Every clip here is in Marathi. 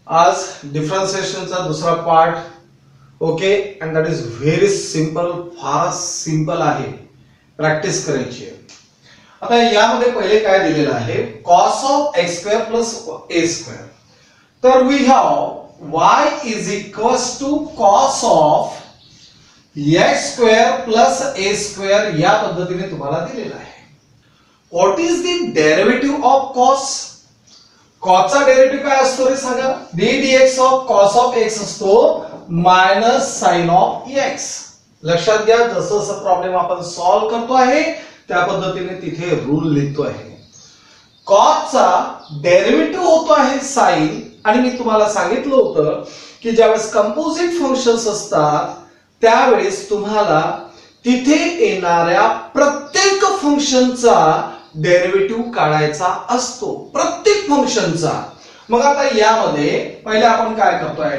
आज डिफरन्शिएशनचा दुसरा part. Okay, and that is very simple, far simple आहे, प्रॅक्टिस करायची आहे. आता यामध्ये पहिले काय दिलेलं आहे, cos of x square plus a square. तर we have y is equals to cos of x square plus a square या पद्धतीने तुम्हाला दिलेलं आहे. What is the derivative of cos? कॉसचा डेरिव्हेटिव्ह काय असतो रे सांगा? D dx of cos of x असतो मायनस साइन ऑफ एक्स. लक्षात घ्या, जसं जसं प्रॉब्लेम आपण सॉल्व्ह करतो आहे त्या पद्धतीने तिथे रूल लिहितो आहे. कॉसचा डेरिव्हेटिव्ह होतो आहे साइन, आणि मी तुम्हाला सांगितलं होतं की ज्यावेळेस कंपोजिट फंक्शन्स असतात त्यावेळेस तुम्हाला तिथे येणाऱ्या प्रत्येक फंक्शनचा डेरिव्हेटिव्ह काढायचा असतो, प्रत्येक फंक्शनचा. मग आता यामध्ये पहिले आपण काय करतोय,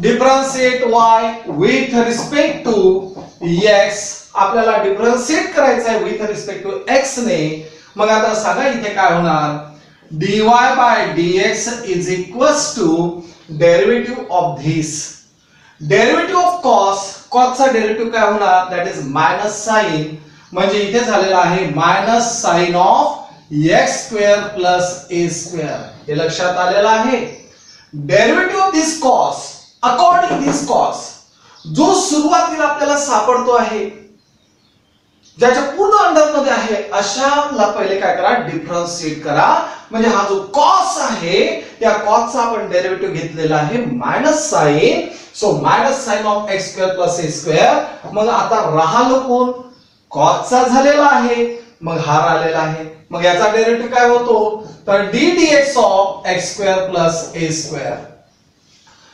differentiate y with respect to x. आपल्याला डिफरन्शिएट करायचं आहे विथ रिस्पेक्ट टू एक्स ने. मग आता सांगा इथे काय होणार, dy by dx is equals to derivative of this. Derivative of कॉसचा डेरिव्हेटिव्ह काय होणार, दॅट इज मायनस साइन. म्हणजे इथे झालेला आहे minus sine of x square plus a square. हे लक्षात आलेलं आहे. Derivative of this cos according this cos जो सुरुवातीला आपल्याला सापडतो आहे, ज्याच्या पूर्ण अंडरमध्ये आहे, अशाला पहिले काय करा, डिफरन्शिएट करा. म्हणजे हा जो कॉस आहे त्या कॉसचा आपण डेरिव्हेटिव्ह घेतलेला आहे minus sine. So minus sine of x square plus a square. मग आता राहिलो कोण, कॉसचा झालेला आहे, मग हा राहिलेला आहे. मग याचा डेरिव्हेटिव्ह काय होतो, तर d dx of x square plus a square.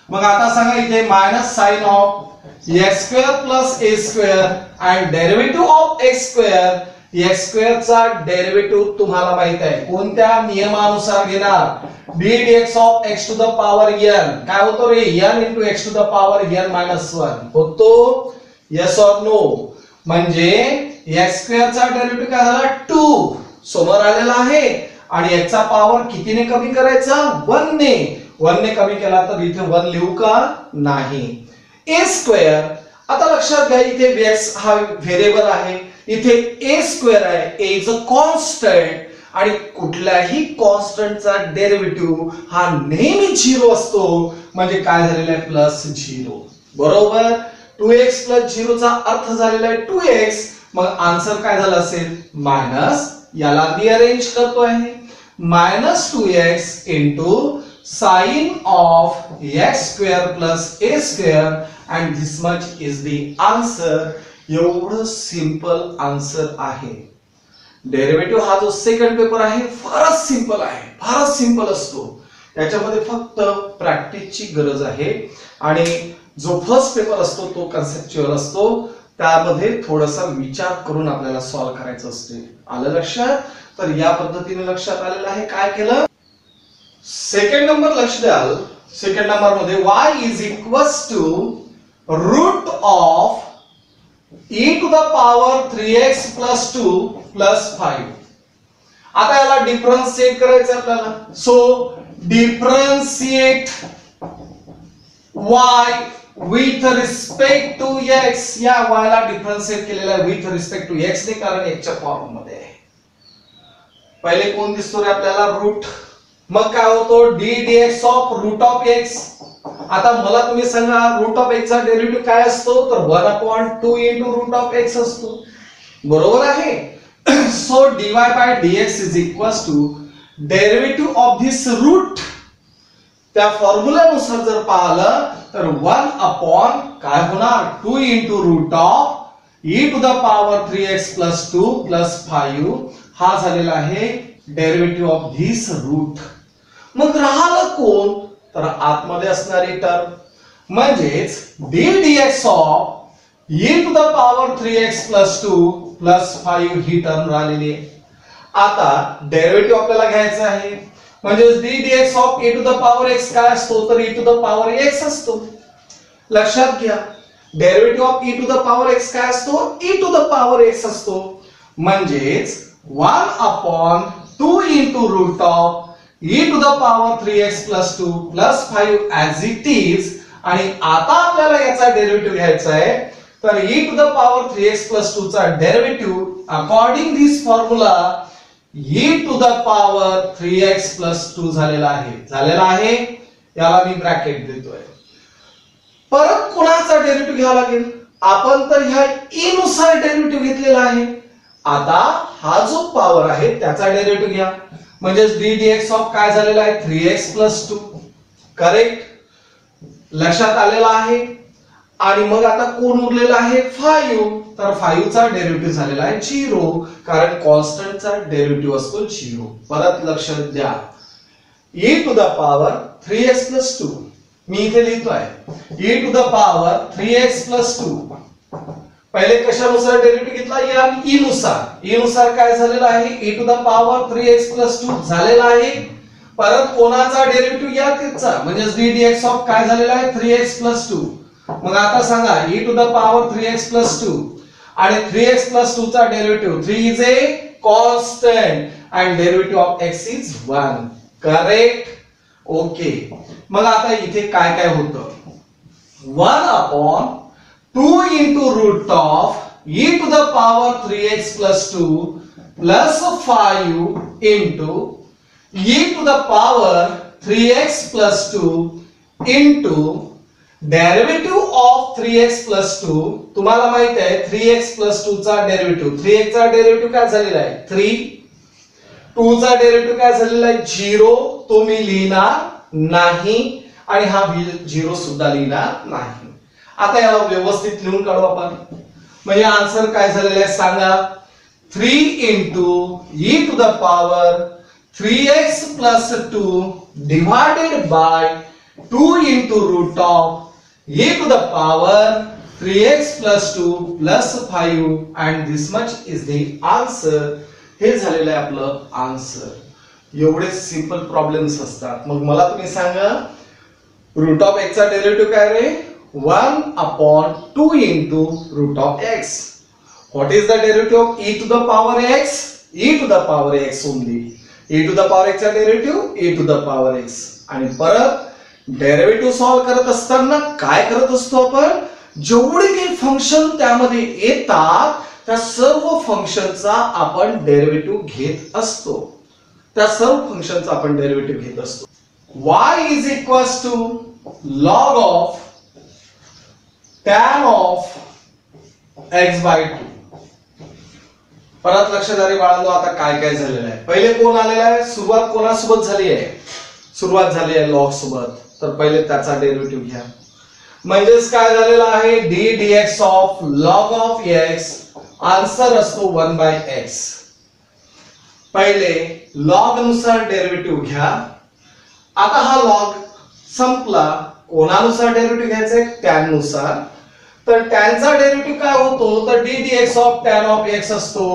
मग आता सांगा इथे minus sine of x square plus a square and derivative of x square. X स्क्वेअरचा डेरिव्हेटिव्ह तुम्हाला माहित आहे कोणत्या नियमानुसार घेणार, d dx of x to the power n. काय होतो रे, n into x to the power n minus one होतो. Yes or no? म्हणजे एक्स स्क्वेअरचा डेरिव्हेटिव्ह काय झाला, 2 समोर आलेला आहे, आणि एक्सचा पॉवर कितीने कमी करायचा, 1 ने. 1 ने कमी केला तर इथे 1 लिहू का, नाही. ए स्क्वेअर, आता लक्षात घ्या इथे एक्स हा व्हेरिएबल आहे, इथे ए स्क्वेअर आहे. ए इज अ कॉन्स्टंट, आणि कुठल्याही कॉन्स्टंटचा डेरिव्हेटिव्ह हा नेहमी 0 असतो. म्हणजे काय झालेला आहे, प्लस 0. बरोबर. 2x प्लस 0 चा अर्थ झालेला आहे 2x. मग आन्सर काय झाला असेल, मायनस, याला रिअरेंज करतो आहे, minus 2x into sine of x square plus a square, and this much is the answer. एवढं सिंपल आन्सर आहे. डेरिव्हेटिव्ह हा जो सेकंड पेपर आहे फारच सिंपल आहे, फारच सिंपल असतो. त्याच्यामध्ये फक्त प्रॅक्टिसची गरज आहे, आणि जो फर्स्ट पेपर असतो तो कन्सेप्च्युअल असतो, त्यामध्ये थोडासा विचार करून आपल्याला सॉल्व्ह करायचं असते. आलं लक्षात? तर या पद्धतीने लक्षात आलेलं आहे. काय केलं, सेकंड नंबर लक्ष द्याल. सेकंड नंबर मध्ये y is equals to root of e to the power 3x plus 2 plus 5. आता याला डिफरन्शिएट करायचं आपल्याला. So differentiate y with respect to x. या y ला डिफरन्शिएट केलेला आहे विथ रिस्पेक्ट टू x ने, कारण x च्या फॉर्म मध्ये आहे. पहिले कोण दिसतो रे आपल्याला, रूट. मग काय होतो, d dx of root of x. आता मला तुम्ही सांगा रूट ऑफ x चा डेरिव्हेटिव्ह काय असतो, तर 1/2 इंटू रूट ऑफ x असतो. बरोबर आहे. So dy by dx is equals to derivative of this root. त्या फॉर्म्युलानुसार जर पाहिलं तर 1 काय होणार, 2 into root of e to the power 3x plus 2 plus 5. हा झालेला आहे डेरिव्हेटिव्ह ऑफ धिस रूट. मग राहिलं कोण, तर आतमध्ये असणारी टर्म, म्हणजेच d dx of e to the power 3x plus 2 plus 5 ही टर्म राहिलेली आहे. आता डेरिव्हेटिव्ह आपल्याला घ्यायचं आहे, म्हणजे d dx of e to the power x काय असतो, तर e to the power x असतो. लक्षात घ्या, derivative of e to the power x काय असतो, e to the power x असतो. म्हणजेच 1/2 into root of e to the power 3x plus 2 plus 5 as it is. आणि आता आपल्याला याचा डेरिव्हेटिव्ह घ्यायचा आहे, तर e to the power 3x plus 2 चा derivative according this formula e to the power 3x plus 2 झालेला आहे. याला मी ब्रॅकेट देतोय. परत कोणाचा डेरिव्हेटिव्ह घ्यावा लागेल? आपण तर ह्या e नुसार डेरिव्हेटिव्ह घेतलेला आहे. आता हा जो पॉवर आहे त्याचा डेरिव्हेटिव्ह घ्या. म्हणजे d dx ऑफ काय झालेला आहे 3x plus 2. करेक्ट, लक्षात आलेला आहे. आणि मग आता कोण उरलेला आहे 5. तर 5 चा डेरिव्हेटिव्ह झालेला आहे 0, कारण कॉन्स्टंटचा डेरिव्हेटिव्ह असतो 0. परत लक्ष द्या, e to the power 3x plus 2 मी इथे लिहितोय e to the power 3x plus 2. पहिले कशानुसार डेरिव्हेटिव्ह घेतला? या e नुसार. e नुसार काय झालेला आहे e to the power 3x plus 2 झालेला आहे. परत कोणाचा डेरिव्हेटिव्ह या त्याचा, म्हणजे d dx ऑफ काय झालेला आहे 3x plus 2. मग आता सांगा e to the power 3x plus 2 आणि 3x plus 2 चा derivative 3 is a constant and derivative of x is 1. Correct, okay. मग आता इथे काय काय होतं? 1 upon 2 into root of e to the power 3x plus 2 plus 5 into e to the power 3x plus 2 into derivative of 3x plus 2. तुम्हाला माहित आहे 3x plus 2 चा डेरिव्हेटिव्ह, 3x चा डेरिव्हेटिव्ह काय झालेला आहे 3, 2 चा डेरिव्हेटिव्ह काय झालेला आहे 0. तो मी लिहिणार नाही आणि हा 0 सुद्धा लिहिणार नाही. आता याला व्यवस्थित लिहून काढू आपण. म्हणजे आन्सर काय झालेला आहे सांगा. 3 into e to the power 3x plus 2 divided by 2 into root of e to the power 3x plus 2 plus 5 and this much is the answer. हे झालेलं आहे आपलं आन्सर. एवढे सिंपल प्रॉब्लेम्स असतात. मग मला तुम्ही सांगा रूट ऑफ x चा डेरिव्हेटिव्ह काय रे 1 upon 2 into root of x. What is the derivative of e to the power x? e to the power x only. e to the power x चा derivative e to the power x. आणि परत डेरिव्हेटिव्ह सॉल्व करत असताना काय करत असतो आपण? जेवढे काही फंक्शन त्यामध्ये येतात त्या सर्व फंक्शनचा आपण डेरिव्हेटिव्ह घेत असतो. त्या सर्व फंक्शनचा आपण डेरिव्हेटिव्ह घेत असतो. y is equals to log of tan of x by 2. परत लक्ष द्या रे बाळांनो, आता काय काय झालेलं आहे. पहिले कोण आलेला आहे? सुरुवात कोणासोबत झाली आहे? सुरुवात झाली आहे लॉग सोबत. तर पहिले त्याचा डेरिव्हेटिव्ह घ्या. म्हणजेच काय झालेला आहे d dx of log of x. Answer असतो 1 by x. पहिले लॉग नुसार डेरिव्हेटिव्ह घ्या. आता हा लॉग संपला, कोणानुसार डेरिव्हेटिव्ह घ्यायचंय tan नुसार. तर tan चा डेरिव्हेटिव्ह काय होतो? तर d dx of tan of x असतो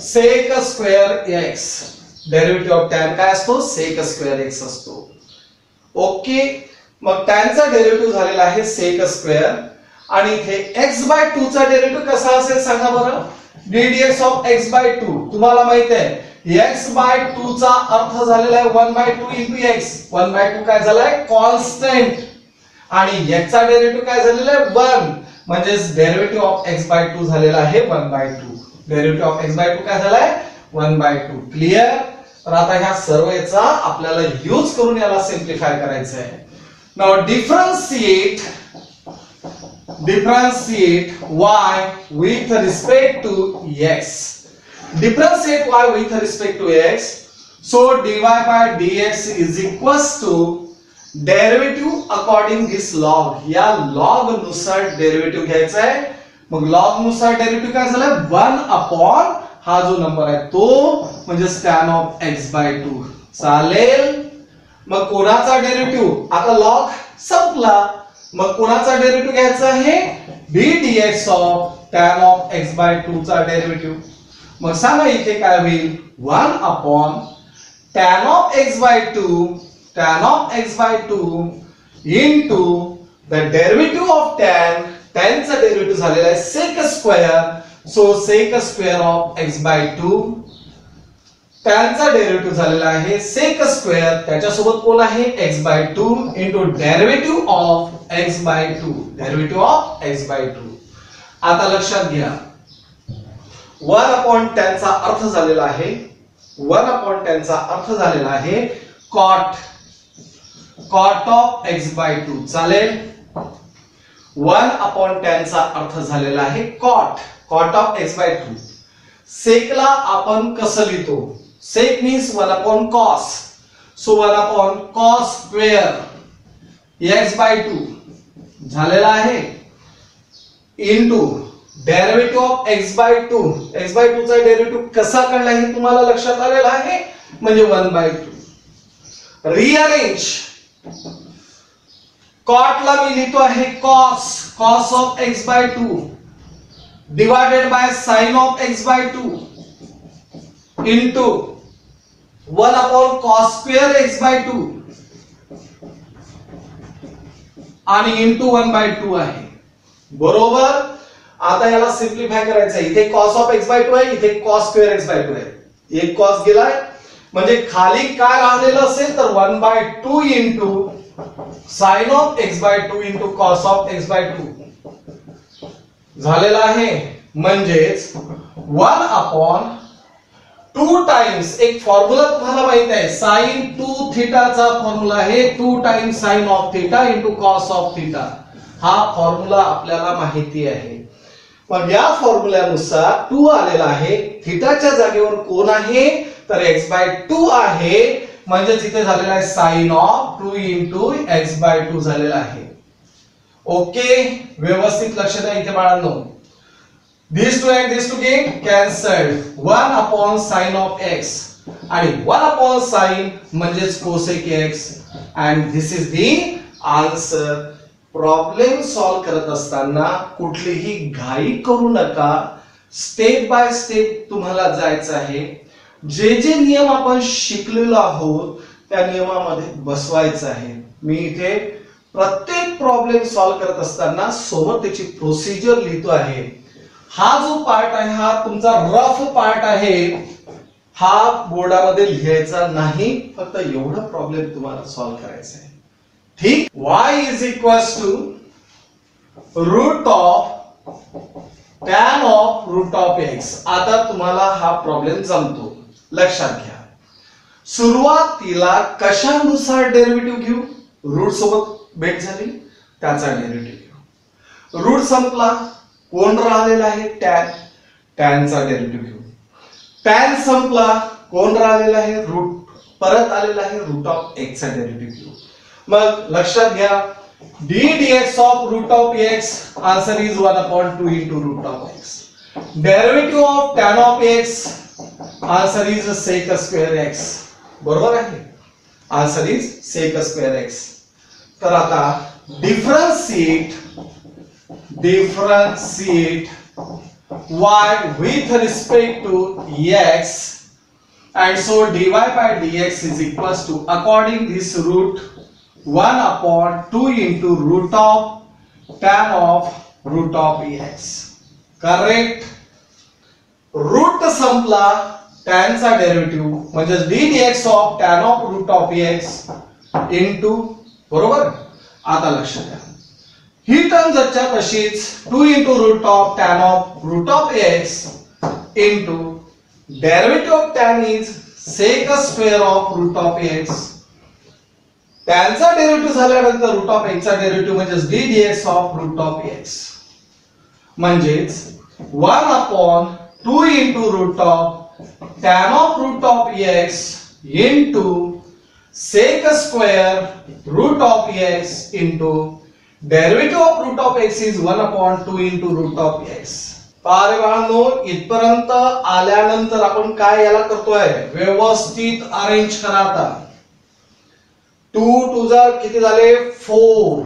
sec square x. Derivative of tan काय असतो? sec square x असतो. ओके, मग tan चा डेरिव्हेटिव्ह झालेला आहे sec square आणि इथे x by 2 चा डेरिव्हेटिव्ह कसा असेल सांगा बरं. d dx of x by 2 तुम्हाला माहित आहे x by 2 चा अर्थ झालेला आहे 1 by 2 into x. 1 by 2 काय झालाय कॉन्स्टंट आणि x चा डेरिव्हेटिव्ह काय झालेला आहे 1. म्हणजे डेरिव्हेटिव्ह ऑफ x by 2 झालेला आहे 1 by 2. Derivative of x by 2 काय झालाय 1 by 2. क्लियर. तर आता ह्या सर्व याचा आपल्याला यूज करून याला सिम्प्लिफाय करायचं आहे. Now differentiate y with respect to x. Differentiate y with respect to x. So dy by dx is equals to derivative according this log. या log नुसार डेरिव्हेटिव्ह घ्यायचा आहे. मग log नुसार डेरिव्हेटिव्ह काय झालं 1 अपॉन हा जो नंबर आहे तो म्हणजे tan of x by 2. चालेल. मग कोणाचा डेरिव्हेटिव्ह? आता log संपला, मग कोणाचा डेरिव्हेटिव्ह घ्यायचा आहे d dx of tan of x by 2 चा डेरिव्हेटिव्ह. मग सांगा इथे काय होईल 1 upon tan of x by 2 into the derivative of tan. tan चा डेरिव्हेटिव्ह झालेला आहे sec square. So sec square of x by 2 त्यांचा डेरिव्हेटिव्ह झालेला आहे सेक स्क्वेअर, त्याच्यासोबत कोण आहे x/2 into derivative of x/2, derivative of x/2. आता लक्षात घ्या 1/10 चा अर्थ झालेला आहे 1/10 चा अर्थ झालेला आहे cot ऑफ x/2 चालेल. 1/10 चा अर्थ झालेला आहे cot ऑफ x/2. सेकला आपण कसं लिहितो? सेक means 1/cos, so 1/cos square x/2 झालेला आहे into derivative of x/2. x/2 चा डेरिव्हेटिव्ह कसा काढला हे तुम्हाला लक्षात आलेला आहे, म्हणजे 1/2. रिअरेंज cot ला मी लिहितो आहे cos of x/2 divided by sin of x/2 into 1/cos square x/2 आणि इंटू 1/2 आहे, बरोबर. आता याला सिंप्लिफाय करायचं आहे. इथे cos ऑफ x/2 आहे, इथे cos स्क्वेअर x/2 आहे. एक cos गेलाय, म्हणजे खाली काय राहिलेलं असेल तर 1/2 into sin of x/2 into cos of x/2 झालेला आहे. म्हणजेच 1/2 टाइम्स, एक फॉर्म्युला तुम्हाला माहित आहे sin 2θ चा फॉर्म्युला आहे 2 times sin of θ into cos of θ. हा फॉर्म्युला आपल्याला माहिती आहे. पण या फॉर्म्युल्यानुसार 2 आलेला आहे, थीटाच्या जागेवर कोण आहे तर x/2 आहे, म्हणजे इथे झालेला आहे sin ऑफ 2 इंटू x/2 झालेला आहे. ओके, व्यवस्थित लक्ष द्या इथे बाळांनो. these two and these two get cancelled. 1/sin of x आणि 1/sin म्हणजेच cosec x, and this is the answer. Problem solve करत असताना कुठलीही घाई करू नका, स्टेप बाय स्टेप तुम्हाला जायचं आहे. जे जे नियम आपण शिकलेलो आहोत त्या नियमामध्ये बसवायचं आहे. मी इथे प्रत्येक प्रॉब्लेम सॉल्व करत असताना सोबत त्याची प्रोसिजर लिहितो आहे. हा जो पार्ट आहे हा तुमचा रफ पार्ट आहे, हा बोर्डामध्ये लिहायचा नाही, फक्त एवढा प्रॉब्लेम तुम्हाला सॉल्व करायचा आहे. ठीक. y is equals to root of tan of root of x. आता तुम्हाला हा प्रॉब्लेम जमतो. लक्षात घ्या, सुरुवातीला कशानुसार डेरिव्हेटिव्ह घेऊ? रूट सोबत भेट झाली त्याचा डेरिव्हेटिव्ह घेऊ. रूट संपला, कोण राहिलेला आहे टॅनचा डेरिव्हेटिव्ह घेऊ. टॅन संपला, कोण राहिलेला आहे रूट, परत आलेला आहे रूट ऑफ x चा डेरिव्हेटिव्ह घेऊ. मग लक्षात घ्या d dx of root of x, answer is 1/2 into root of x. Derivative of tan of x, answer is sec square x. बरोबर आहे, answer is sec square x. तर आता differentiate y with respect to x, and so dy by dx is equals to, according this root, 1/2 into root of tan of root of x. Correct. Root संपला, tan चा डेरिव्हेटिव्ह म्हणजे d dx of tan of root of x into, बरोबर. आता लक्षात घ्या ही टर्म जरच्या तशीच 2 into root of tan of root of x into derivative of tan is sec square of root of x. त्यांचा डेरिव्हेटिव्ह झाल्यानंतर रूट ऑफ x चा डेरिव्हेटिव्ह म्हणजे d dx of root of x, म्हणजेच 1/2 into root of tan of root of x into sec square root of x into derivative of root of x is 1/2 into root of x. पारे बाळांनो, इथपर्यंत आल्यानंतर आपण काय याला करतोय, व्यवस्थित अरेंज करा. आता 2 2 किती झाले 4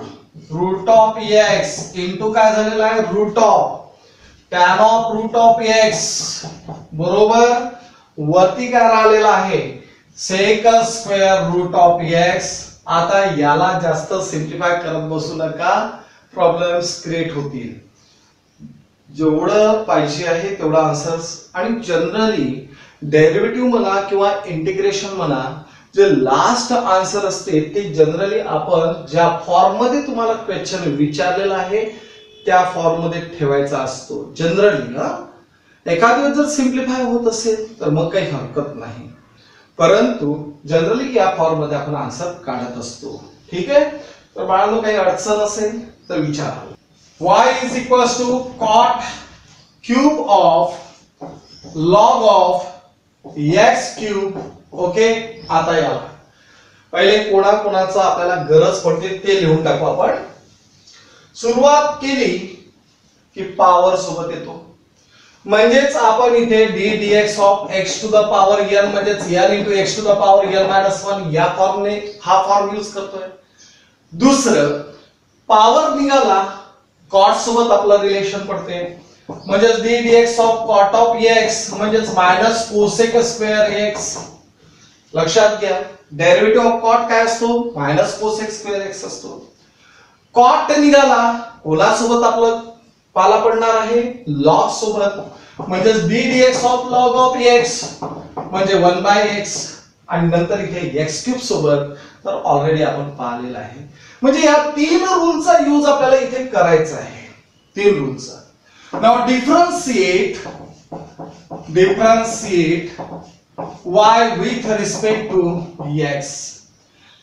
रूट ऑफ x इंटू काय झालेला आहे root of tan of root of x, बरोबर. वरती काय राहिलेला आहे sec square root of x. आता याला जास्त सिंप्लिफाय करत बसू नका, प्रॉब्लेम्स क्रिएट होतील. जेवढं पाहिजे आहे तेवढा आन्सर्स, आणि जनरली डेरिव्हेटिव्ह म्हणा किंवा इंटिग्रेशन म्हणा, जे लास्ट आन्सर असते ते जनरली आपण ज्या फॉर्म मध्ये तुम्हाला क्वेश्चन विचारलेला आहे त्या फॉर्म मध्ये ठेवायचा असतो जनरली. एखादी वेळेस जर सिम्प्लिफाय होत असेल तर मग काही हरकत नाही, परंतु जनरली या फॉर्म मध्ये आपण आन्सर काढत असतो. ठीक आहे, तर बाळांनो काही अडचण असेल तर विचारा. y is equals to cot cube of log of x cube. Okay, आता याला पहिले कोणाकोणाचा आपल्याला गरज पडते ते लिहून टाकू आपण. सुरुवात केली की पॉवर सोबत येतो, म्हणजेच आपण इथे d dx of x to the power n म्हणजेच n into x to the power n minus 1 या फॉर्मने हा फॉर्म यूज करतोय. दुसरं पॉवर निघाला, कॉट सोबत आपलं रिलेशन पडते, म्हणजेच d dx of cot of x म्हणजेच मायनस कोसेक स्क्वेअर x. लक्षात घ्या, डेरिव्हेटिव्ह ऑफ कॉट काय असतो? मायनस कोसेक स्क्वेअर x असतो. कॉट निघाला, कोला सोबत आपलं पाला पडणार आहे लॉग सोबत, म्हणजेच d dx of log of x म्हणजे 1/x आणि नंतर इथे x क्यूब सोबत. तर ऑलरेडी आपण पाहिलेलं आहे, म्हणजे या तीन रूलचा यूज आपल्याला इथे करायचा आहे, तीन रूलचा. Now differentiate y with respect to x.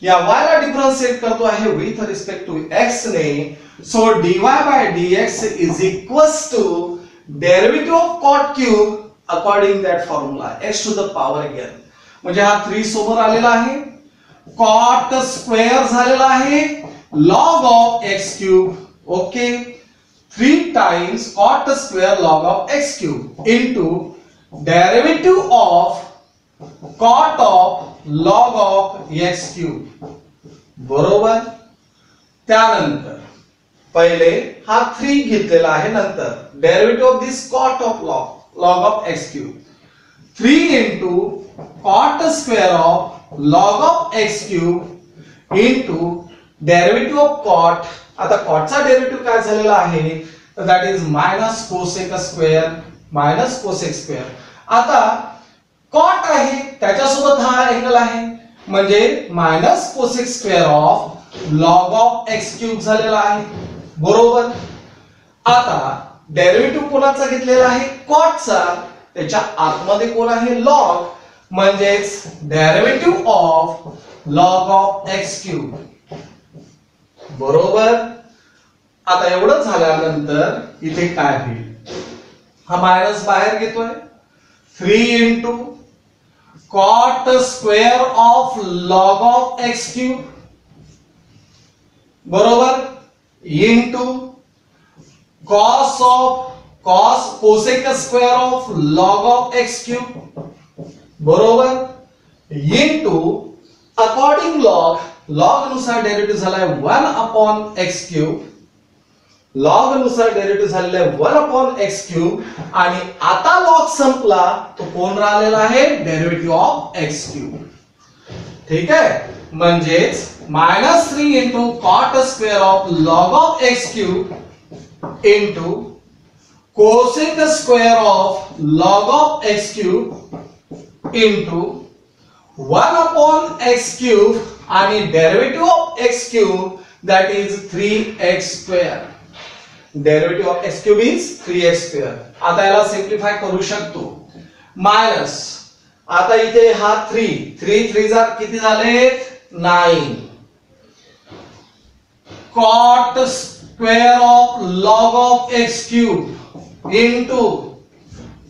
या y ला डिफरन्शिएट करतो आहे with respect to x ने, so dy by dx is equals to derivative of cot cube according that formula x to the power n. म्हणजे हा 3 समोर आलेला आहे, cot स्क्वेअर झालेला आहे log of x cube. Okay, 3 times cot square log of x cube into derivative of cot of log of x cube. बरोबर. त्यानंतर पहिले हा 3 घेतलेला आहे, नंतर derivative of this cot of log of x cube 3 into cot square of log of x cube into derivative of cot. आता कॉटचा डेरिव्हेटिव्ह काय झालेला आहे, that is minus cosec square, minus cosec square. आता कॉट आहे त्याच्यासोबत हा अँगल आहे, म्हणजे minus cosec square of log of x cube झालेला आहे. बरोबर. आता डेरिव्हेटिव्ह कोणाचा घेतलेला आहे? कॉटचा. त्याच्या आतमध्ये कोण आहे? लॉग, म्हणजेच derivative of log of x cube. बरोबर. आता एवढं झाल्यानंतर इथे काय होईल? हा मायनस बाहेर घेतोय, 3 into cot square of log of x cube बरोबर into cos cosec square of log of x cube बरोबर into according log नुसार डेरिव्हेटिव्ह झालाय 1 upon x cube, लॉग नुसार डेरिव्हेटिव्ह झालेला आहे 1 upon x cube. आणि आता लॉग संपला तो कोण राहिलेला आहे? Derivative of x cube. ठीक आहे, म्हणजेच -3 into cot square of log of x cube into cosec square of log of x cube into 1 upon x cube आणि derivative of x cube that is 3x square. Derivative of x cube is 3x square. आता याला सिंप्लिफाय करू शकतो. मायनस, आता इथे हा 3 जा किती झाले? 9. cot square of log of x cube into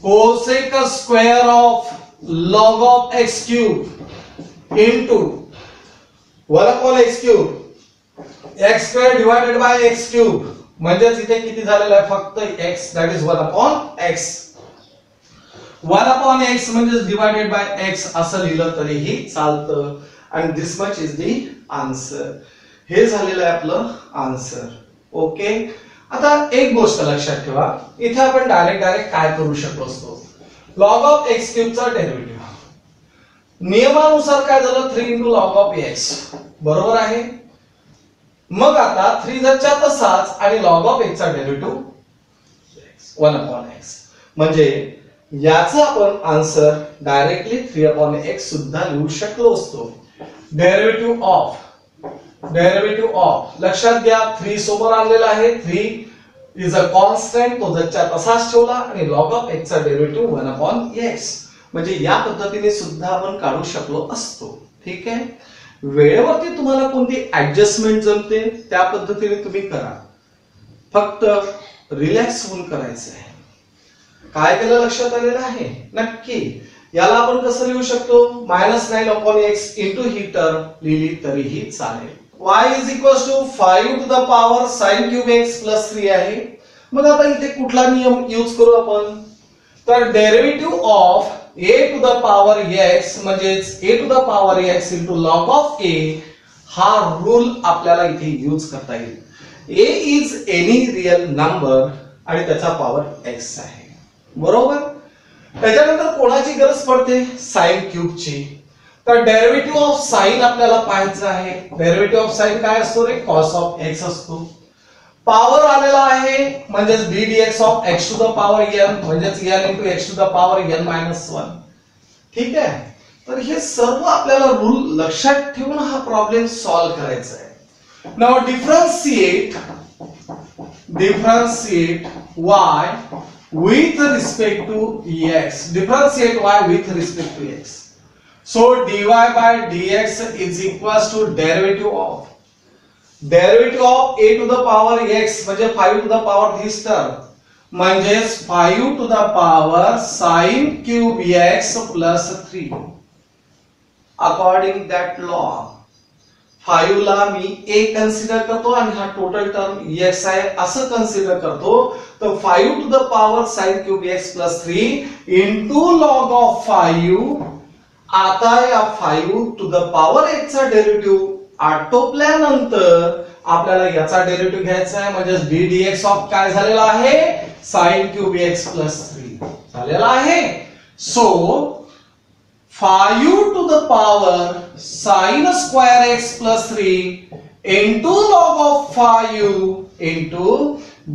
cosec square of log of x cube into 1 upon x cube, x square divided by x cube. म्हणजेच इथे किती झालेलं आहे? फक्त x, that is 1 upon x. 1 upon x म्हणजेच डिवाइडेड बाय x असं लिहिलं तरीही चालतं. आणि दिस मच इज दी आन्सर. हे झालेलं आहे आपलं आन्सर. ओके. आता एक गोष्ट लक्षात ठेवा, इथे आपण डायरेक्ट काय करू शकतो असतो? लॉग ऑफ x क्यूब चा डेरिव्हेटिव्ह नियमानुसार काय झालं? 3 into log of x बरोबर आहे. मग आता 3 च्या तसाच आणि log of x चा डेरिव्हेटिव्ह 1 upon x, म्हणजे याचा आपण आन्सर डायरेक्टली 3/x सुद्धा लिहू शकलो असतो. डेरिव्हेटिव्ह ऑफ लक्षात घ्या, 3 समोर आणलेला आहे. 3 इज अ कॉन्स्टंट, तो जच्या तसाच ठेवला आणि log of x चा डेरिव्हेटिव्ह 1/x, म्हणजे या पद्धतीने सुद्धा आपण काढू शकलो असतो. ठीक आहे. वेळेवरती तुम्हाला कोणती ऍडजस्टमेंट जमते त्या पद्धतीने तुम्ही करा, फक्त रिलॅक्स होऊन करायचं आहे. काय केलं लक्षात आलेलं आहे नक्की. याला आपण कसं लिहू शकतो, -9/x इंटू ही टर्म लिहिली तरीही चालेल. y is equal to 5 to the power sin cube x plus 3 आहे. मग आता इथे कुठला नियम यूज करू आपण, तर derivative of a to the power x म्हणजेच a to the power x into log of a हा रूल आपल्याला इथे यूज करता येईल. a is any real number आणि त्याचा पॉवर x आहे, बरोबर. त्याच्यानंतर कोणाची गरज पडते, साइन क्यूबची. तर डेरिव्हेटिव्ह ऑफ साइन आपल्याला पाहायचं आहे. डेरिव्हेटिव्ह ऑफ साइन काय असतो रे, कॉस ऑफ x असतो. पॉवर आलेला आहे म्हणजेच d dx of x to the power n म्हणजेच n into x to the power n minus 1. ठीक आहे. तर हे सर्व आपल्याला रूल लक्षात ठेवून हा प्रॉब्लेम सॉल्व्ह करायचा आहे. Now differentiate y with respect to x. Differentiate y with respect to x. So dy by dx is equals to derivative of a to the power x म्हणजे 5 to the power this term म्हणजेच 5 to the power sin cube x plus 3. According that law 5 ला मी a कन्सिडर करतो आणि हा टोटल टर्म x आहे असं कन्सिडर करतो. तर 5 to the power sin cube x plus 3 into log of 5. आता या 5 टू द पॉवर x चा डेरिव्हेटिव्ह आटोपल्यानंतर आपल्याला याचा डेरिव्हेटिव्ह घ्यायचा आहे म्हणजे d dx ऑफ काय झालेला आहे, sin क्यूब x प्लस 3 झालेला आहे. So 5 to the power sin square x plus 3 into log of 5 into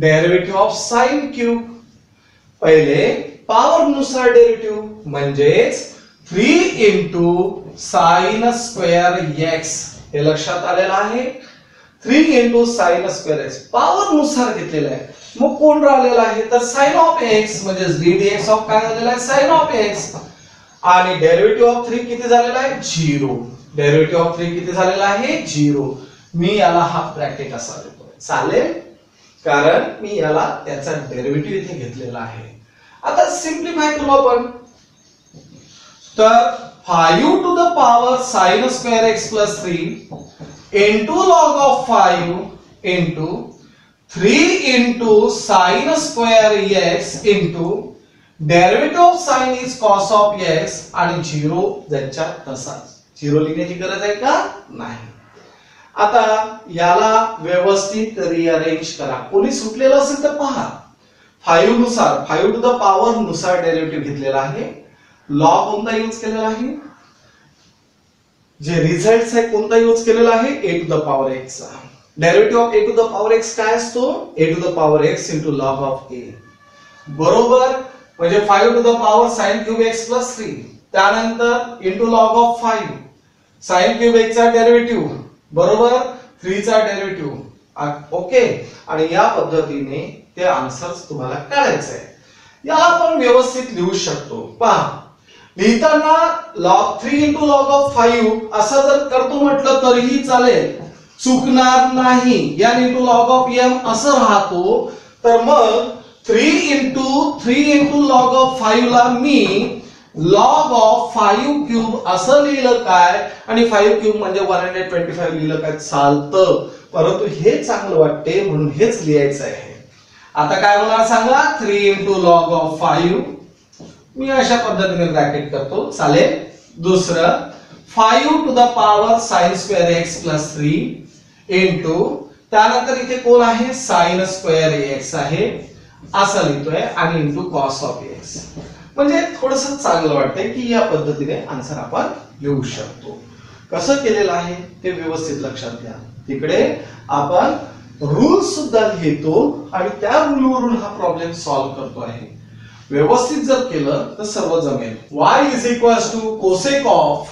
derivative of sin cube. पहिले पॉवर नुसार डेरिव्हेटिव्ह म्हणजेच 3 into sin square x हे लक्षात आलेलं आहे. 3 into sin square x power नुसार घेतलेला आहे. मग कोण राहिलेला आहे तर sin of x म्हणजेच d dx ऑफ काय झालेला आहे, sin of x. आणि डेरिव्हेटिव्ह ऑफ 3 किती झालेला आहे, 0. डेरिव्हेटिव्ह ऑफ 3 किती झालेला आहे, 0. मी याला हाफ ब्रॅकेट असा देतो, चालेल, कारण मी याला त्याचा डेरिव्हेटिव्ह इथे घेतलेला आहे. आता सिंप्लिफाय करू आपण. तर 5 to the power sin square x plus 3 into log of 5 into 3 into sin square x into derivative of sine is cos of x आणि 0 ज्याच्या तसाच. 0 लिहिण्याची गरज आहे का, नाही. आता याला व्यवस्थित रिअरेंज करा. कोणी सुटलेलं असेल तर पहा. 5 नुसार 5 टू द पॉवर नुसार डेरिव्हेटिव्ह घेतलेला आहे. लॉग कोणता यूज केलेला आहे, जे रिझल्ट आहे कोणता यूज केलेला आहे, a to the power x चा. Derivative of a to the power x काय असतो, a to the power x into log of a, बरोबर. म्हणजे 5 to the power sin cube x plus 3 त्यानंतर into log of 5 sin cube x चा डेरिव्हेटिव्ह, बरोबर, 3 चा डेरिव्हेटिव्ह. ओके. आणि या पद्धतीने ते आन्सर्स तुम्हाला काढायचे आहे. याला आपण व्यवस्थित लिहू शकतो. पहा, लिहिताना log 3 इंटू लॉग ऑफ 5 असं जर करतो म्हटलं तरीही चालेल, चुकणार नाही. या इंटू लॉग ऑफ m असं राहतो. तर मग 3 इंटू लॉग ऑफ 5 ला मी log ऑफ 5 क्यूब असं लिहिलं काय, आणि 5 क्यूब म्हणजे 125 लिहिलं काय चालतं, परंतु हे चांगलं वाटते म्हणून हेच लिहायचं आहे. आता काय होणार सांगा, 3 इंटू लॉग ऑफ 5 मी अशा पद्धतीने ब्रॅकेट करतो, चालेल. दुसरं 5 to the power sin square x plus 3 into त्यानंतर इथे कोण आहे, sin स्क्वेअर x आहे असं लिहितोय आणि इंटू कॉस ऑफ x. म्हणजे थोडस चांगलं वाटतंय की या पद्धतीने आन्सर आपण लिहू शकतो. कसं केलेलं आहे ते व्यवस्थित लक्षात घ्या. तिकडे आपण रूल सुद्धा लिहितो आणि त्या रूलवरून हा प्रॉब्लेम सॉल्व्ह करतो आहे. व्यवस्थित जर केलं तर सर्व जमेल. y is equals to cosec of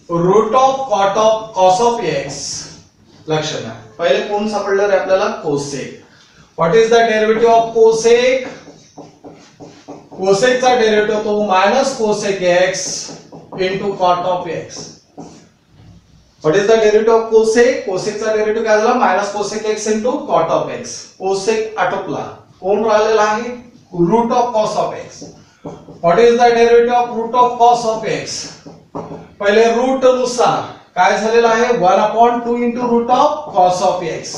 root of cot of cos of x. लक्ष द्या, पहिले कोण सापडलं रे आपल्याला? Cosec. What is the derivative of cosec? कोसेकचा डेरिव्हेटिव्ह तो minus cosec x into cot of x. What is the derivative of cosec? कोसेकचा डेरिव्हेटिव्ह काय झाला? Minus cosec x into cot of x. Cosec आटोपला, कोण राहिलेला आहे? Root of cos of x. What is the derivative of root of cos of x? पहिले रूट नुसार काय झालेलं आहे? 1/2 into root of cos of x.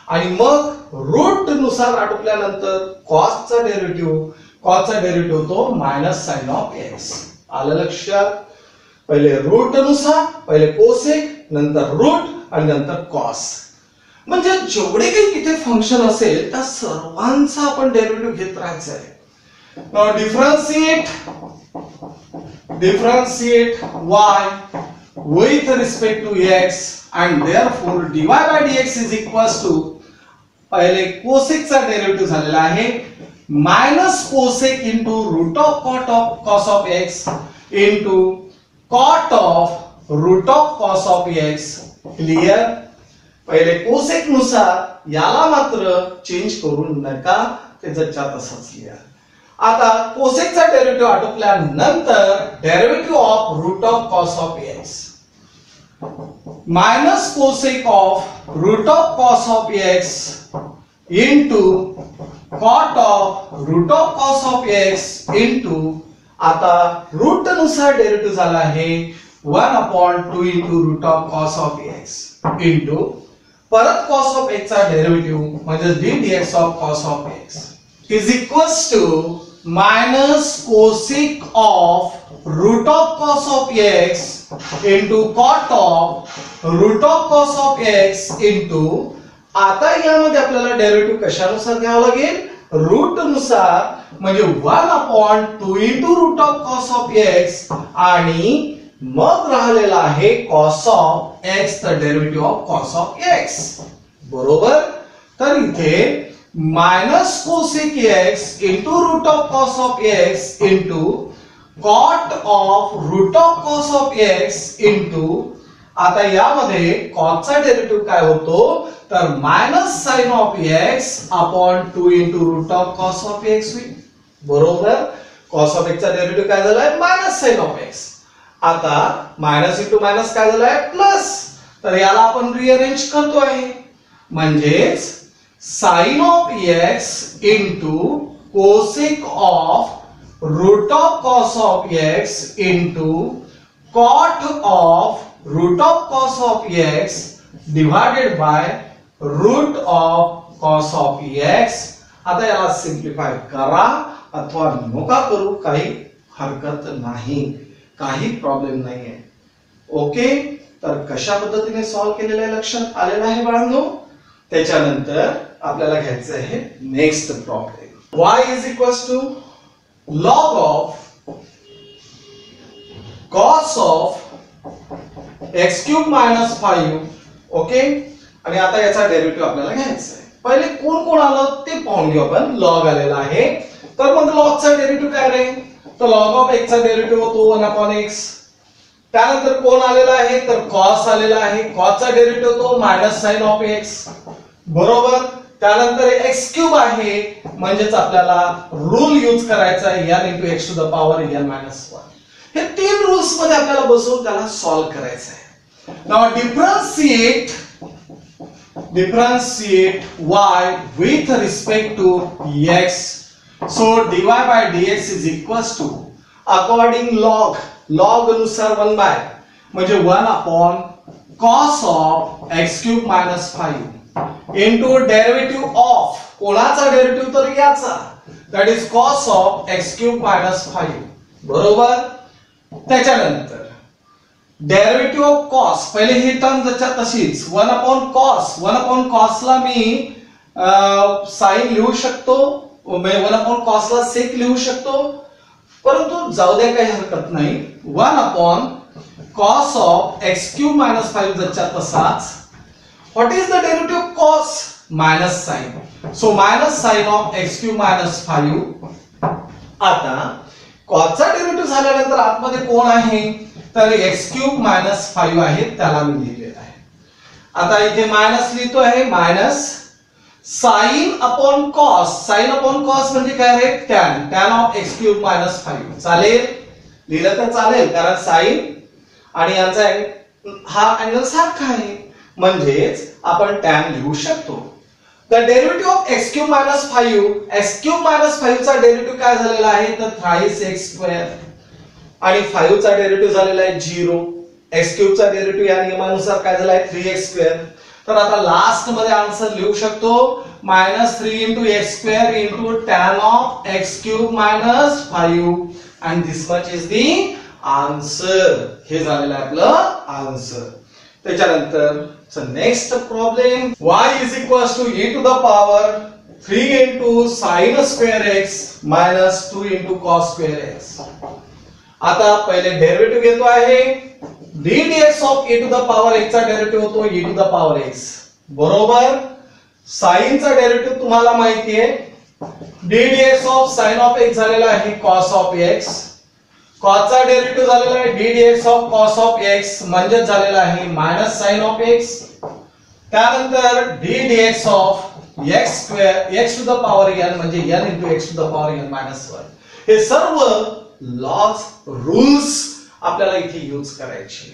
आणि मग रूट नुसार आटोपल्यानंतर कॉसचा डेरिव्हेटिव्ह तो मायनस साइन ऑफ एक्स. आलं लक्षात? पहिले रूट नुसार, पहिले कोसेक, नंतर रूट आणि नंतर कॉस. म्हणजे जेवढे काही तिथे फंक्शन असेल त्या सर्वांचा आपण डेरिव्हेटिव्ह घेत राहायचं आहे. Now differentiate y with respect to x and therefore dy by dx is equals to पहिले कोसेकचा डेरिव्हेटिव्ह झालेला आहे minus cosec into root of cot of cos of x into cot of root of cos of x. Clear? पहिले कोसेक नुसार याला मात्र चेंज करू नका, ते जच्या तसंच लिहा. आता कोसेकचा डेरिव्हेटिव्ह आटोपल्यानंतर derivative of root of cos of x minus cosec of root of cos of x into cot of root of cos of x into आता रूट नुसार डेरिव्हेटिव्ह झाला आहे 1/2 into root of cos of x into परत कॉस ऑफ एक्स चा डेरिव्हेटिव्ह म्हणजे ddx of cos of x is equals to minus cosec of root of cos of x into cot of root of cos of x into आता यामध्ये आपल्याला डेरिव्हेटिव्ह कशानुसार घ्यावं लागेल? रूट नुसार, म्हणजे 1/2 into root of cos of x आणि मग राहिलेला आहे cos of x, the derivative of cos of x. बरोबर? तर इथे minus cosec x into root of cos of x into cot of root of cos of x into आता यामध्ये कॉसचा डेरिव्हेटिव्ह काय होतो? तर minus sine of x upon 2 into root of cos of x होईल. बरोबर? कॉस ऑफ एक्स चा डेरिव्हेटिव्ह काय झालाय? Minus sine of x. आता मायनस इंटू मायनस काय झालाय? प्लस. तर याला आपण रिअरेंज करतोय, म्हणजेच sine of x into cosec of root of cos of x into cot of root of cos of x divided by root of cos of x. आता याला सिंप्लिफाय करा अथवा नका करू, काही हरकत नाही, काही प्रॉब्लेम नाहीये. ओके? तर कशा पद्धतीने सॉल्व्ह केलेलं आहे लक्षात आलेलं आहे बाळांनो. त्याच्यानंतर आपल्याला घ्यायचं आहे next problem. y is equals to log of cos of x cube minus 5. Okay? आणि आता याचा डेरिव्हेटिव्ह आपल्याला घ्यायचा आहे. पहिले कोण कोण आलं ते पाहून घेऊ आपण. लॉग आलेला आहे, तर मग लॉगचा डेरिव्हेटिव्ह काय रे? तर लॉग ऑफ एक्स चा डेरिव्हेटिव्ह होतो 1/x. त्यानंतर कोण आलेला आहे? तर कॉस आलेला आहे. कॉसचा डेरिव्हेटिव्ह होतो मायनस साइन ऑफ एक्स. बरोबर? त्यानंतर एक्स क्यूब आहे, म्हणजेच आपल्याला रूल यूज करायचा आहे n into x to the power n minus 1. हे तीन रूल्स मध्ये आपल्याला बसवून त्याला सॉल्व्ह करायचं आहे. Now differentiate y with respect to x. So dy by dx is equals to according log नुसार 1 by म्हणजे 1 cos of x cube minus 5 into derivative of कोणाचा डेरिव्हेटिव्ह? तर याचा, that is cos of x cube minus 5. बरोबर? त्याच्यानंतर डेरिव्हेटिव्ह ऑफ कॉस, पहिले ही टर्म जच्या तशीच 1/cos ला मी साइन लिहू शकतो, 1/cos ला सेक लिहू शकतो, परंतु जाऊ द्या काही हरकत नाही. 1/cos of x cube minus 5 जच्या तसाच. What is the derivative of cos? Minus sin. So minus sin of x cube minus 5 आता कॉसचा डेरिव्हेटिव्ह झाल्यानंतर आतमध्ये कोण आहे तर x³ - 5 आहे, त्याला मी लिहिलेलं आहे. आता इथे मायनस लिहितो आहे, minus sine upon cos. Sine upon cos म्हणजे काय रे tan ऑफ x³ - 5. चालेल, लिहिलं तर चालेल कारण साइन आणि यांचा हा अँगल सारखा आहे, म्हणजेच आपण tan लिहू शकतो. The derivative of x³ - 5, x³ - 5 चा डेरिव्हेटिव्ह काय झालेला आहे तर thrice x² आणि 5 चा डेरिव्हेटिव्ह झालेला आहे 0. x³ चा डेरिव्हेटिव्ह या नियमानुसार काय झाला आहे 3x². तर आता लास्ट मध्ये आन्सर लिहू शकतो -3 × x² tan of x³ - 5 and this much is the answer. हे झालेलं आहे आपलं आन्सर. त्याच्यानंतर next problem y is equals to e to the power 3 × sin square x minus 2 × cos square x. आता पहिले डेरिव्हेटिव्ह घेतो आहे d dx of e to the power x चा डेरिव्हेटिव्ह होतो e to the power x बरोबर sin चा डेरिव्हेटिव्ह तुम्हाला माहिती आहे d dx of sin of x झालेला आहे cos of x. cos चा डेरिव्हेटिव्ह झालेला आहे d dx of cos of x म्हणजे झालेला आहे minus sin of x. त्यानंतर d dx of x² x to the power n म्हणजे n into x to the power n minus 1. हे सर्व लॉज रूल्स आपल्याला इथे यूज करायचे.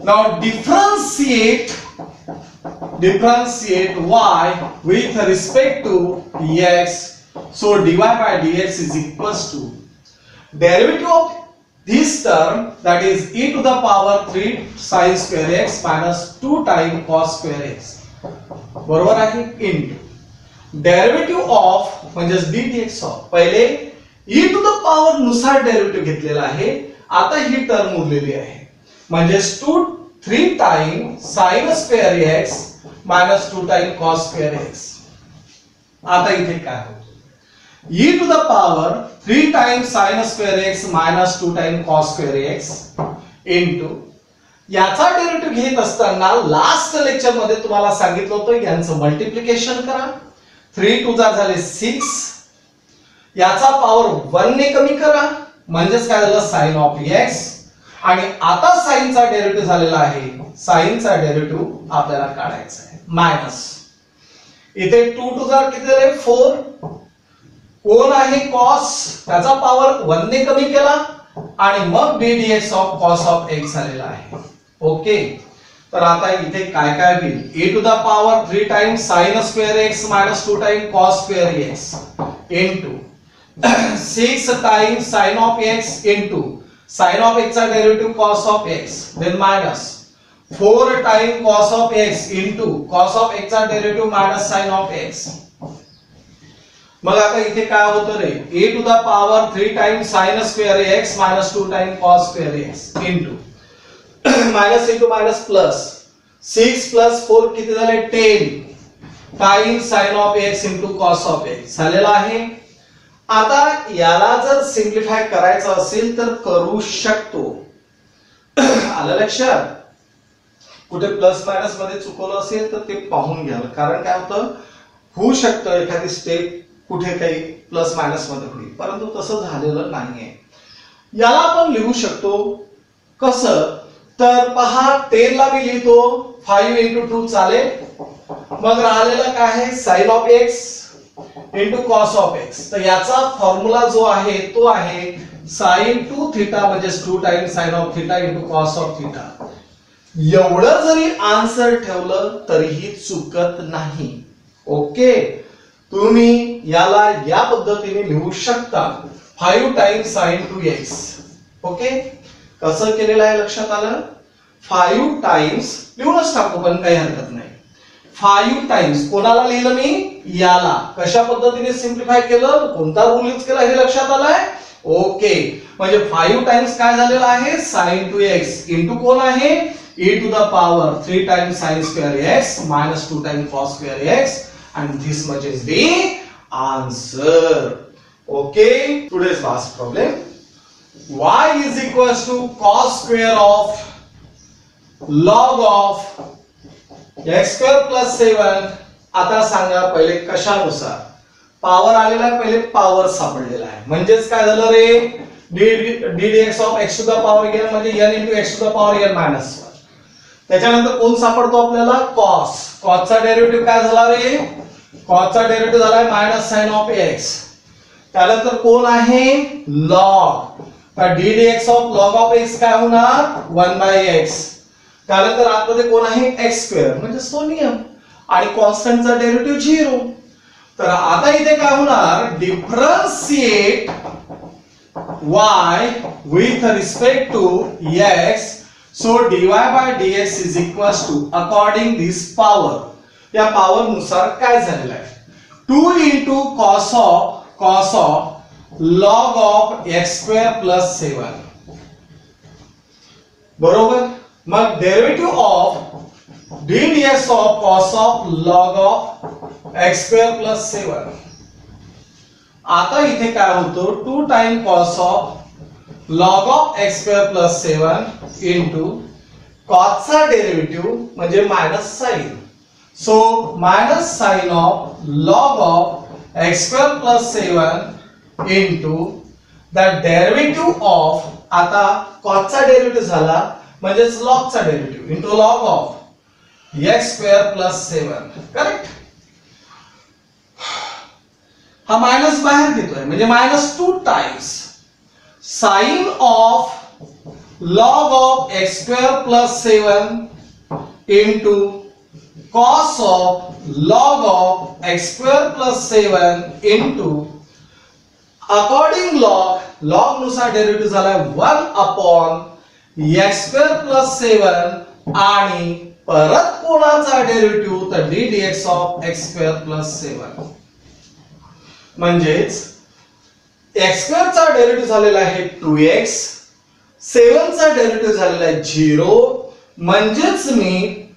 Now differentiate y with respect to x. So dy by dx is equals to derivative of this term, that is e to the power 3 sin square x minus 2 times cos square x. बरोबर आहे into derivative of म्हणजे d dx of पहिले e to the power नुसार डेरिव्हेटिव्ह घेतलेला आहे. आता ही टर्म उरलेली आहे म्हणजे 3 times sin square x minus 2 times cos square x. आता इथे काय होतं e to the power 3 times sin square x minus 2 times cos square x into याचा डेरिव्हेटिव्ह घेत असताना लास्ट लेक्चर मध्ये तुम्हाला सांगितलं होतं यांचं मल्टिप्लिकेशन करा. 3 2 झाले 6, याचा पॉवर 1 ने कमी करा म्हणजेच काय झालं sin ऑफ x. आणि आता sin चा डेरिव्हेटिव्ह झालेला आहे, sin चा डेरिव्हेटिव्ह आपल्याला काढायचा आहे मायनस. इथे 2 2 किती झाले 4. कोण आहे cos, त्याचा पॉवर 1 ने कमी केला आणि मग d dx of cos of x झालेला आहे. ओके, तर आता इथे काय काय होईल e to the power 3 times sin square x minus 2 times cos square x into 6 times sin of x into sin of x चा derivative cos of x, then minus 4 times cos of x into cos of x चा derivative minus sin of x. मग आता इथे काय होतं रे e to the power 3 times sin square x minus 2 times cos square x into minus into minus plus 6 plus 4 किती झाले 10 times sin of x into cos of x झालेला आहे. आता याला जर सिम्प्लिफाय करायचं असेल तर करू शकतो. आलं लक्षात? कुठे प्लस मायनस मध्ये चुकवलं असेल तर ते पाहून घ्या, कारण काय होतं होऊ शकतं एखादी स्टेप कुठे काही प्लस मायनस मध्ये होईल, परंतु तसं झालेलं नाहीये. याला आपण लिहू शकतो कसं तर पहा 10 ला मी लिहितो 5 into 2 चालेल. मग राहिलेलं काय आहे sin of x into cos of x. तर याचा फॉर्म्युला जो आहे तो आहे sin 2 थीटा म्हणजे 2 times sin of theta into cos of theta. एवढं जरी आन्सर ठेवलं तरीही चुकत नाही. ओके, तुम्ही याला या पद्धतीने लिहू शकता 5 times sin 2x. ओके, कसं केलेलं आहे लक्षात आलं? 5 टाइम्स लिहूनच टाकू पण काही हरकत नाही. 5 टाइम्स कोणाला लिहिलं मी याला. कशा पद्धतीने सिम्प्लिफाय केलं, कोणता रूल यूज केला हे लक्षात आलाय? ओके, म्हणजे 5 टाइम्स काय झालेलं आहे sin 2x इनटू कोण आहे e to the power 3 times sin square x minus 2 times cos square x and this much is the answer. Okay, today's last problem. Y is equals to cos square of log of x square plus 7. आता सांगा पहिले कशानुसार पॉवर आलेला आहे, पहिले पॉवर सापडलेला आहे, म्हणजेच काय झालं रे, ddx of x to the power n म्हणजे n into x to the power n minus 1. त्याच्यानंतर कोण सापडतो आपल्याला, cos. cosचा डेरिव्हेटिव्ह काय झाला रे, cosचा डेरिव्हेटिव्ह झालाय मायनस साइन ऑफ x. त्यानंतर कोण आहे, log. तर ddx of log of x काय होणार, 1/x. त्यानंतर आतमध्ये कोण आहे, x स्क्वेअर म्हणजे तो नियम, आणि कॉन्स्टंटचा डेरिव्हेटिव्ह 0. तर आता इथे काय होणार, differentiate y with respect to x, so dy by dx is equals to, according this power, या पॉवर नुसार काय झालेलं आहे, 2 into cos of log of x square plus 7. बरोबर. मग derivative of ddx of cos of log of x square plus 7. आता इथे काय होतो, 2 time cos of log of x square plus 7 into cos चा डेरिव्हेटिव्ह म्हणजे minus sine, so minus sine of log of x square plus 7 into the derivative of, आता cos चा डेरिव्हेटिव्ह झाला म्हणजेच log चा derivative into log of x square plus 7. Correct. हा मायनस बाहेर घेतोय म्हणजे minus 2 times sign of log of x square plus 7 into cos of log of x square plus 7 into according log नुसार डेरिव्हेटिव्ह झालाय 1 upon x square plus 7 आणि परत कोणाचा डेरिव्हेटिव्ह, तर ddx of x square plus 7. म्हणजेच x स्क्वेअर चा डेरिव्हेटिव्ह झालेला आहे 2x, 7 चा डेरिव्हेटिव्ह झालेला आहे 0, म्हणजेच मी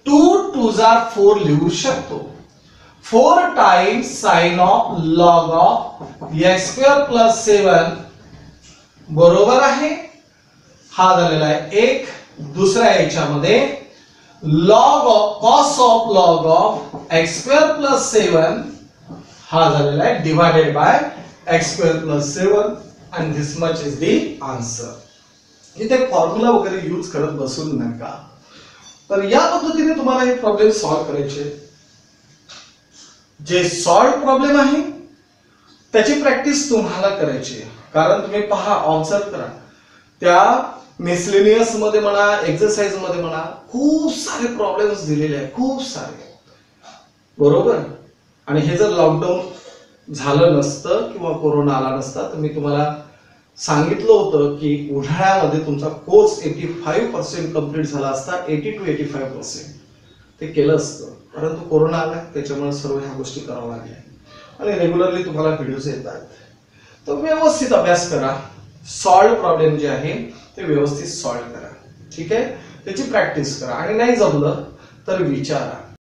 2 2 जा 4 लिहू शकतो. 4 times sign of log of x square plus 7 बरोबर आहे. हा झालेला आहे 1. दुसऱ्या याच्यामध्ये log of cos of log of x square plus 7 हा झालेला आहे divided by x square plus 7 and this much is the answer. इथे फॉर्म्युला वगैरे यूज करत बसू नका. तर या पद्धतीने तुम्हाला हे प्रॉब्लेम सॉल्व्ह करायचे. जे सॉल्व्ह प्रॉब्लेम आहे त्याची प्रॅक्टिस तुम्हाला करायची आहे, कारण तुम्ही पहा, ऑब्झर्व करा, त्या मिसलेनियस मध्ये म्हणा, एक्सरसाइज मध्ये म्हणा, खूप सारे प्रॉब्लेम्स दिलेले आहेत, खूप सारे. बरोबर. आणि हे जर लॉकडाऊन झालं नसतं किंवा कोरोना आला नसता तर मी तुम्हाला सांगितलं होतं की उन्हाळ्यामध्ये तुमचा कोर्स 85% कंप्लीट झाला असता, 80 to 85% ते केलं असतं. परंतु कोरोना आला त्याच्यामुळे सर्व ह्या गोष्टी कराव्या लागल्या आणि रेग्युलरली तुम्हाला व्हिडिओज येतात. तर व्यवस्थित अभ्यास करा, सॉल्व्ह प्रॉब्लेम जे आहे ते व्यवस्थित सॉल्व्ह करा. ठीक आहे, त्याची प्रॅक्टिस करा आणि नाही जमलं तर विचारा.